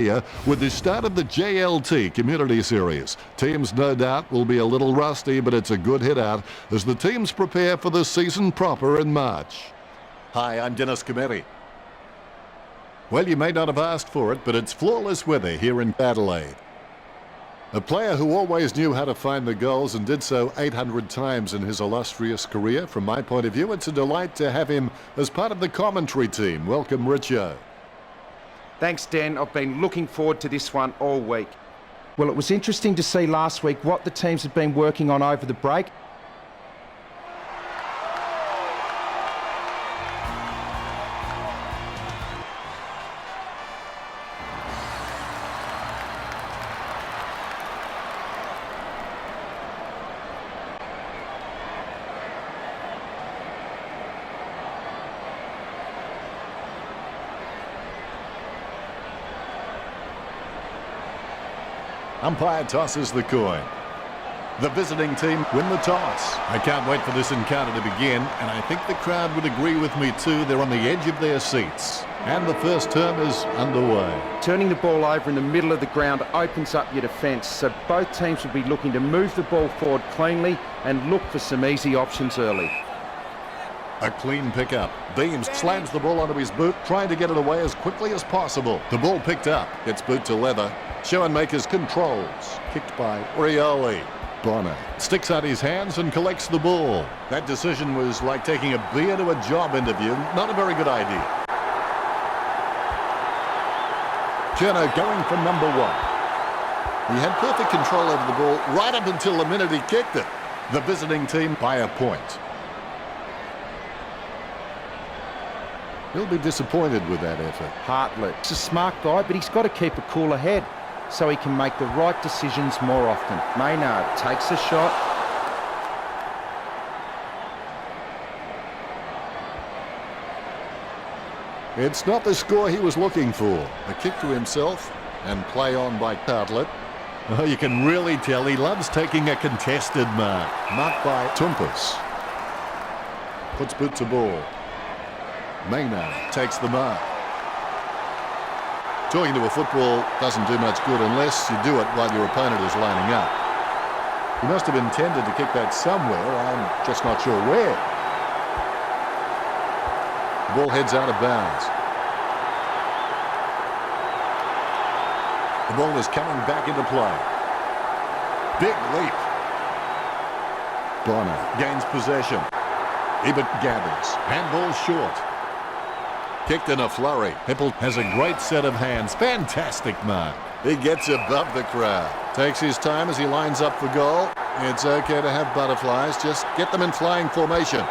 here with the start of the JLT Community Series. Teams no doubt will be a little rusty, but it's a good hit out as the teams prepare for the season proper in March. Hi, I'm Dennis Cometti. Well, you may not have asked for it, but it's flawless weather here in Adelaide. A player who always knew how to find the goals and did so 800 times in his illustrious career. From my point of view, it's a delight to have him as part of the commentary team. Welcome, Richo. Thanks, Dan. I've been looking forward to this one all week. Well, it was interesting to see last week what the teams have been working on over the break. Umpire tosses the coin. The visiting team win the toss. I can't wait for this encounter to begin, and I think the crowd would agree with me too. They're on the edge of their seats. And the first term is underway. Turning the ball over in the middle of the ground opens up your defence, so both teams will be looking to move the ball forward cleanly and look for some easy options early. A clean pickup. Beams slams the ball onto his boot, trying to get it away as quickly as possible. The ball picked up. Gets boot to leather. Schoenmakers controls. Kicked by Rioli. Bonner sticks out his hands and collects the ball. That decision was like taking a beer to a job interview. Not a very good idea. Cherno going for number one. He had perfect control over the ball right up until the minute he kicked it. The visiting team by a point. He'll be disappointed with that effort. Hartlett. He's a smart guy, but he's got to keep a cooler head so he can make the right decisions more often. Maynard takes a shot. It's not the score he was looking for. A kick to himself and play on by Hartlett. Oh, you can really tell he loves taking a contested mark. Marked by Tumpus. Puts boot to ball. Maynard takes the mark. Talking to a football doesn't do much good unless you do it while your opponent is lining up. He must have intended to kick that somewhere. I'm just not sure where. The ball heads out of bounds. The ball is coming back into play. Big leap. Bonner gains possession. Ebert gathers. Handball short. Kicked in a flurry. Hippel has a great set of hands. Fantastic mark. He gets above the crowd. Takes his time as he lines up for goal. It's okay to have butterflies. Just get them in flying formation.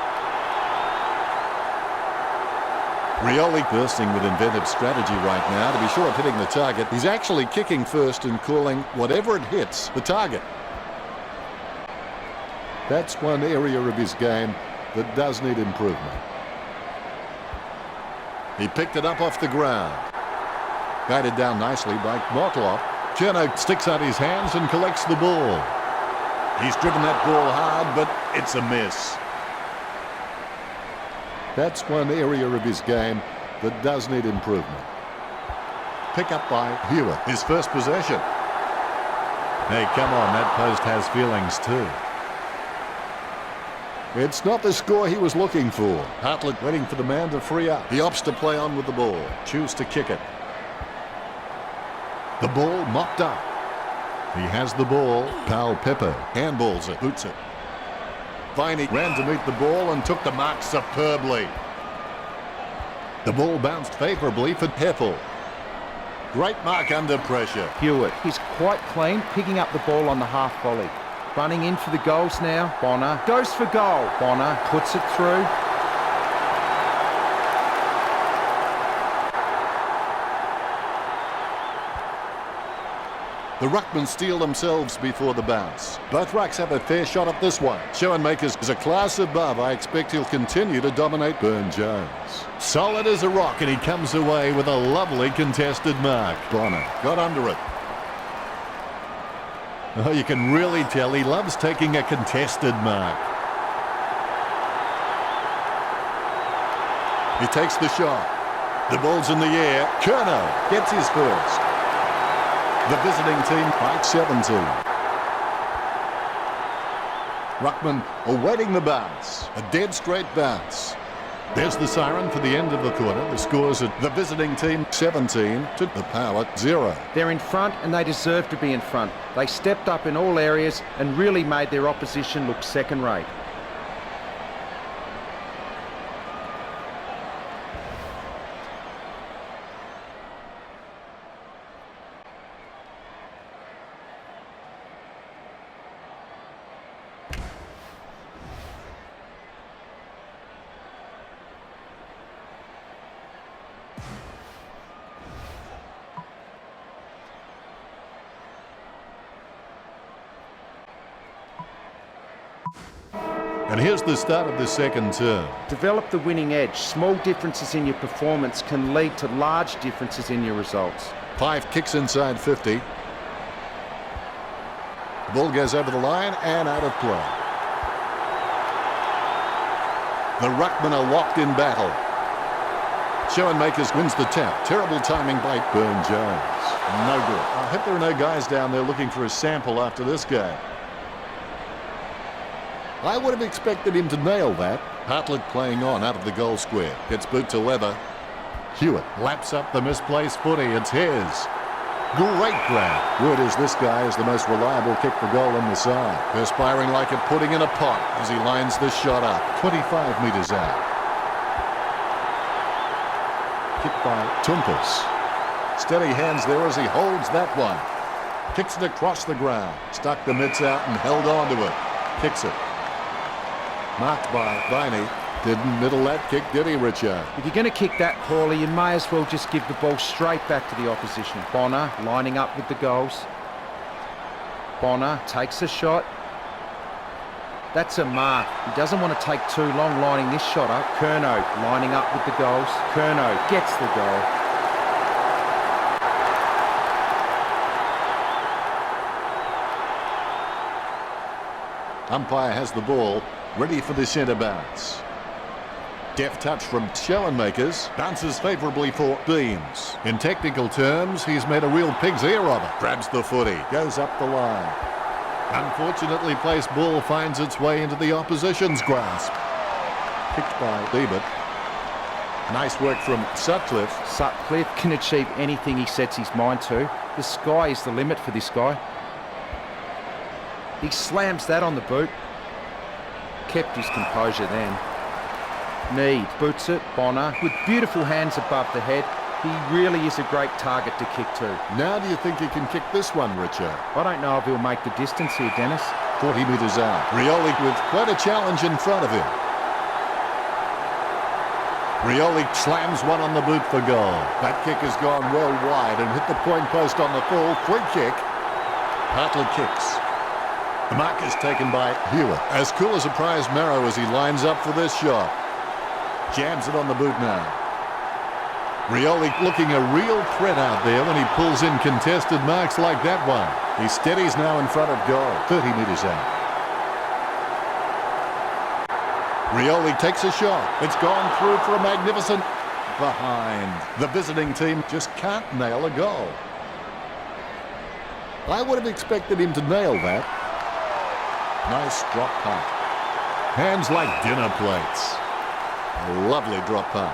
Rioli bursting with inventive strategy right now to be sure of hitting the target. He's actually kicking first and calling whatever it hits the target. That's one area of his game that does need improvement. He picked it up off the ground. Guided down nicely by Motlop. Cherno sticks out his hands and collects the ball. He's driven that ball hard, but it's a miss. That's one area of his game that does need improvement. Pick up by Hewitt. His first possession. Hey, come on, that post has feelings too. It's not the score he was looking for. Hartlett waiting for the man to free up. He opts to play on with the ball. Choose to kick it. The ball mopped up. He has the ball. Pal Pepper handballs it. Boots it. Viney ran to meet the ball and took the mark superbly. The ball bounced favourably for Heffel. Great mark under pressure. Hewitt. He's quite clean, picking up the ball on the half volley. Running in for the goals now. Bonner goes for goal. Bonner puts it through. The ruckmen steal themselves before the bounce. Both rucks have a fair shot at this one. Schoenmakers is a class above. I expect he'll continue to dominate. Burne-Jones. Solid as a rock, and he comes away with a lovely contested mark. Bonner got under it. Oh, you can really tell he loves taking a contested mark. He takes the shot. The ball's in the air. Cherno gets his first. The visiting team by 17. Ruckman awaiting the bounce. A dead straight bounce. There's the siren for the end of the quarter. The scores at the visiting team 17 to the Power 0. They're in front and they deserve to be in front. They stepped up in all areas and really made their opposition look second rate. And here's the start of the second term. Develop the winning edge. Small differences in your performance can lead to large differences in your results. Fife kicks inside 50. The ball goes over the line and out of play. The Ruckmen are locked in battle. Schoenmakers wins the tap. Terrible timing by Burne-Jones. No good. I hope there are no guys down there looking for a sample after this game. I would have expected him to nail that. Hartlett playing on out of the goal square. Gets boot to leather. Hewitt laps up the misplaced footy. It's his. Great grab. Word is this guy is the most reliable kick for goal on the side. Perspiring like a pudding in a pot as he lines this shot up. 25 metres out. Kick by Tumpus. Steady hands there as he holds that one. Kicks it across the ground. Stuck the mitts out and held on to it. Kicks it. Marked by Viney. Didn't middle that kick, did he, Richard? If you're going to kick that poorly, you may as well just give the ball straight back to the opposition. Bonner lining up with the goals. Bonner takes a shot. That's a mark. He doesn't want to take too long lining this shot up. Curnow lining up with the goals. Curnow gets the goal. Umpire has the ball, ready for the centre bounce. Deft touch from Schoenmakers, bounces favourably for Beams. In technical terms, he's made a real pig's ear of it. Grabs the footy, goes up the line. Unfortunately placed ball finds its way into the opposition's grasp. Kicked by Ebert. Nice work from Sutcliffe. Sutcliffe can achieve anything he sets his mind to. The sky is the limit for this guy. He slams that on the boot. Kept his composure then. Need boots it. Bonner with beautiful hands above the head. He really is a great target to kick to. Now do you think he can kick this one, Richard? I don't know if he'll make the distance here, Dennis. 40 metres out. Rioli with quite a challenge in front of him. Rioli slams one on the boot for goal. That kick has gone well wide and hit the point post on the full. Free kick. Hartlett kicks. The mark is taken by Hewitt. As cool as a prize marrow as he lines up for this shot. Jams it on the boot now. Rioli looking a real threat out there when he pulls in contested marks like that one. He steadies now in front of goal. 30 metres out. Rioli takes a shot. It's gone through for a magnificent behind. The visiting team just can't nail a goal. I would have expected him to nail that. Nice drop punt. Hands like dinner plates. A lovely drop punt.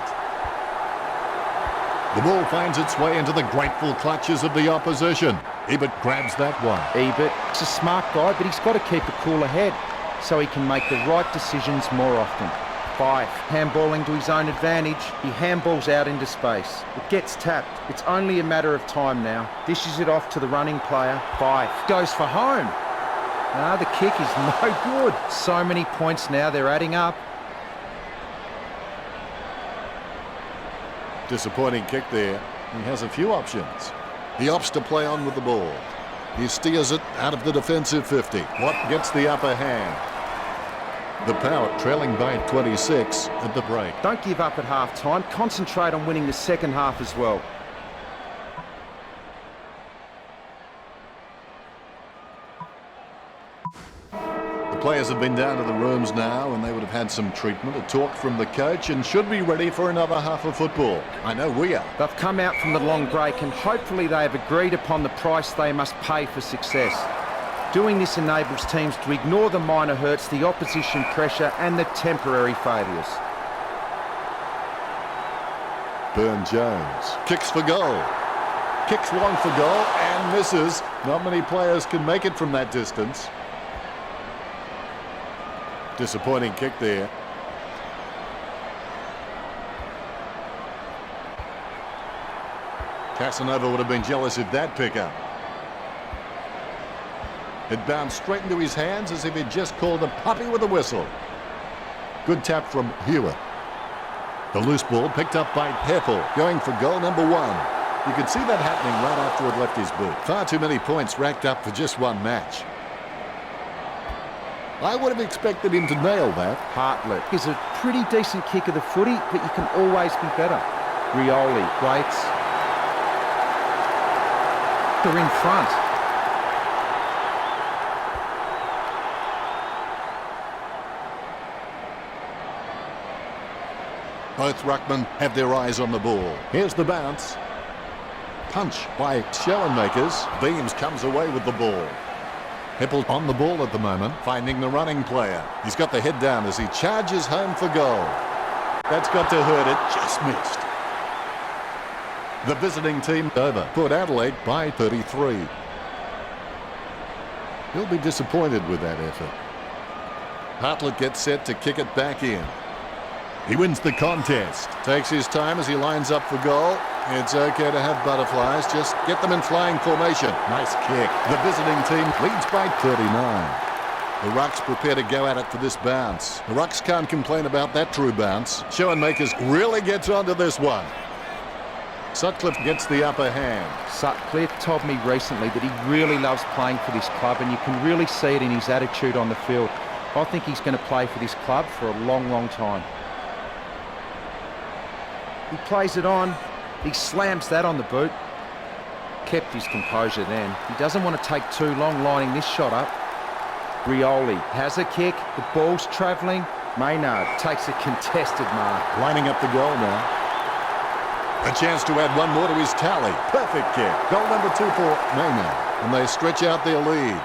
The ball finds its way into the grateful clutches of the opposition. Ebert grabs that one. Ebert's a smart guy, but he's got to keep a cooler head so he can make the right decisions more often. Fife, handballing to his own advantage. He handballs out into space. It gets tapped. It's only a matter of time now. Dishes it off to the running player. Fife goes for home. Ah, the kick is no good. So many points now, they're adding up. Disappointing kick there. He has a few options. He opts to play on with the ball. He steers it out of the defensive 50. What gets the upper hand? The Power trailing by 26 at the break. Don't give up at half-time. Concentrate on winning the second half as well. The Players have been down to the rooms now and they would have had some treatment, a talk from the coach, and should be ready for another half of football. I know we are. They've come out from the long break and hopefully they have agreed upon the price they must pay for success. Doing this enables teams to ignore the minor hurts, the opposition pressure and the temporary failures. Burn-Jones kicks for goal. Kicks long for goal and misses. Not many players can make it from that distance. Disappointing kick there. Casanova would have been jealous of that pickup. It bounced straight into his hands as if he'd just called a puppy with a whistle. Good tap from Hewitt. The loose ball picked up by Heppel, going for goal number 1. You could see that happening right after it left his boot. Far too many points racked up for just one match. I would have expected him to nail that. Hartlett is a pretty decent kick of the footy, but you can always be better. Rioli waits. They're in front. Both ruckmen have their eyes on the ball. Here's the bounce. Punch by Schoenmakers. Beams comes away with the ball. Heppel on the ball at the moment, finding the running player. He's got the head down as he charges home for goal. That's got to hurt it, just missed. The visiting team over. Put Adelaide by 33. He'll be disappointed with that effort. Hartlett gets set to kick it back in. He wins the contest. Takes his time as he lines up for goal. It's okay to have butterflies. Just get them in flying formation. Nice kick. The visiting team leads by 39. The Rucks prepare to go at it for this bounce. The Rucks can't complain about that true bounce. Schoenmakers really gets onto this one. Sutcliffe gets the upper hand. Sutcliffe told me recently that he really loves playing for this club and you can really see it in his attitude on the field. I think he's going to play for this club for a long, long time. He plays it on. He slams that on the boot. Kept his composure then. He doesn't want to take too long lining this shot up. Rioli has a kick. The ball's travelling. Maynard takes a contested mark. Lining up the goal now. A chance to add one more to his tally. Perfect kick. Goal number 2 for Maynard. And they stretch out their lead.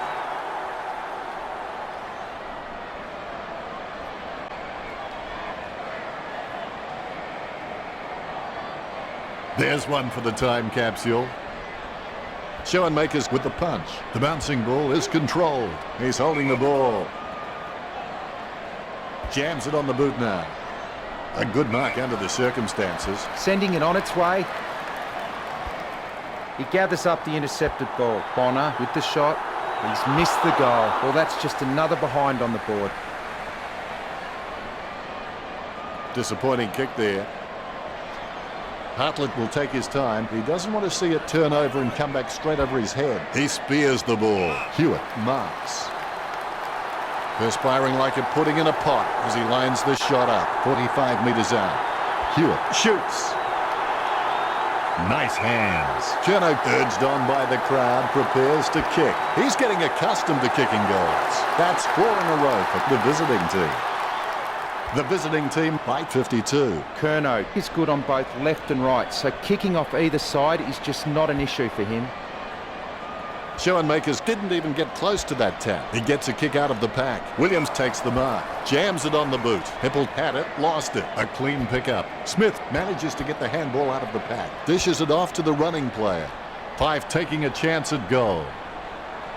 There's one for the time capsule. Schoenmakers with the punch. The bouncing ball is controlled. He's holding the ball. Jams it on the boot now. A good mark under the circumstances. Sending it on its way. He gathers up the intercepted ball. Bonner with the shot. He's missed the goal. Well, that's just another behind on the board. Disappointing kick there. Hartlett will take his time. He doesn't want to see it turn over and come back straight over his head. He spears the ball. Hewitt marks. Perspiring like a pudding in a pot as he lines this shot up. 45 metres out. Hewitt shoots. Nice hands. Cherno, urged on by the crowd, prepares to kick. He's getting accustomed to kicking goals. That's 4 in a row for the visiting team. The visiting team by 52. Curnow is good on both left and right, so kicking off either side is just not an issue for him. Schoenmakers didn't even get close to that tap. He gets a kick out of the pack. Williams takes the mark. Jams it on the boot. Heppel had it, lost it. A clean pickup. Smith manages to get the handball out of the pack. Dishes it off to the running player. Fife taking a chance at goal.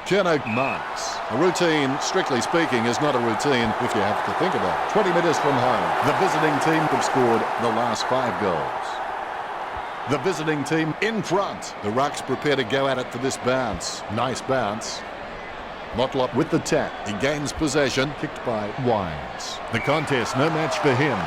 Cherno marks. A routine, strictly speaking, is not a routine if you have to think about it. 20 metres from home. The visiting team have scored the last 5 goals. The visiting team in front. The Rucks prepare to go at it for this bounce. Nice bounce. Motlop with the tap. He gains possession. Kicked by Wines. The contest, no match for him.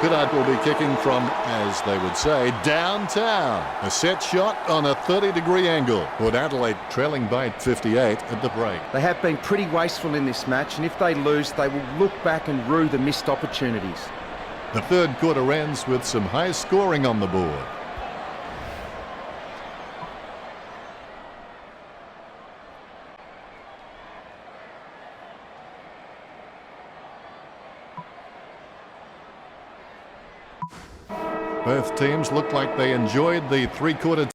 Goodard will be kicking from, as they would say, downtown. A set shot on a 30-degree angle. Put Adelaide trailing by 58 at the break. They have been pretty wasteful in this match, and if they lose, they will look back and rue the missed opportunities. The third quarter ends with some high scoring on the board. Both teams looked like they enjoyed the three-quarter